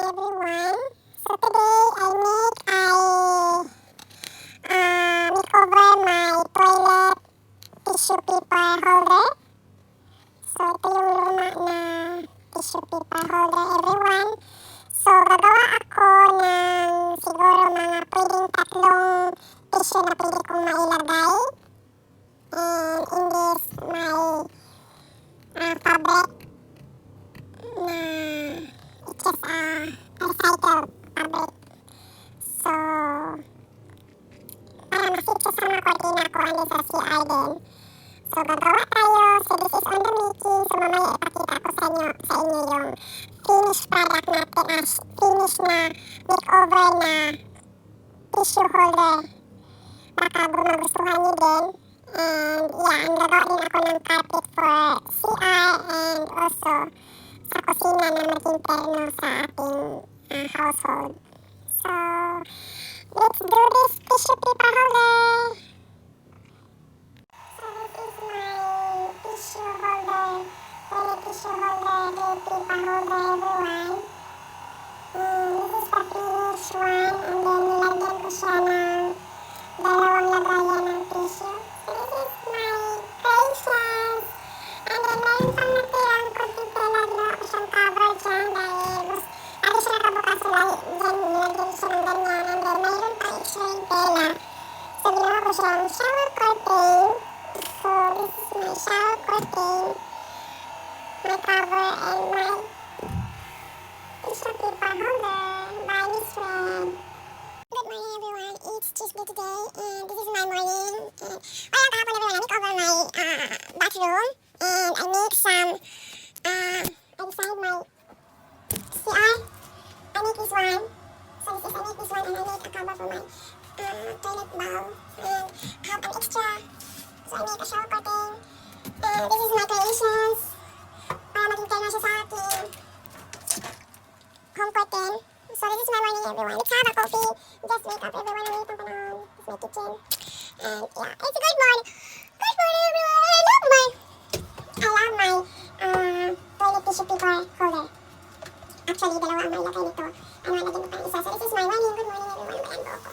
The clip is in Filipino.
everyone. So today I makeover my toilet tissue paper holder. So ito yung luma na tissue paper holder, everyone. So gagawa ako ng siguro mga pwedeng tatlong tissue na pwede kong mailagay. And in this my fabric na it's just recycled fabric. So para ma-fit sa mga kortina ko ano sa CR din. So gagawa tayo. So this is on the making. So mamaya ipakita ko sa inyo yung finished product natin, finished na makeover na tissue holder. Baka magustuhan nyo din. And yeah, ang gagawa din ako ng carpet for CR and also sa kusina na maging terno sa ating household. So let's do this tissue paper holder. So this is my tissue holder, toilet tissue holder, paper holder, everyone. This is the finished one, and then nilagyan ko siya ng dalawang lagayan ng tissue. So this is my creations. And then meron pang natirang konting tela, ginawa ko siyang cover dyan dahil lagi siya nakabukas so dyan nilagyan siya ng ganyan. And then mayroon pang extra yung tela. So ginawa ko siyang shower curtain. So this is my shower curtain, my cover, and my tissue paper holder by Miss Red. Good morning everyone, it's Tuesday today and this is my morning. And kahapon everyone, I make over my bathroom and I make some inside my CR. I make this one. So I make this one and I make a cover for my toilet bowl. And I have an extra. So I make a shower curtain. And this is my creations. Para maging terno siya sa akin home curtain. So this is my morning everyone. Let's have a coffee. Just wake up everyone. Ang init ng panahon. This is my kitchen. And yeah, it's a good morning. Good morning everyone. I love my toilet tissue paper holder. Actually, dalawa ang may lagay nito. Ang malagyan ko pang isa. So this is my morning. Good morning everyone. Mayan po ako.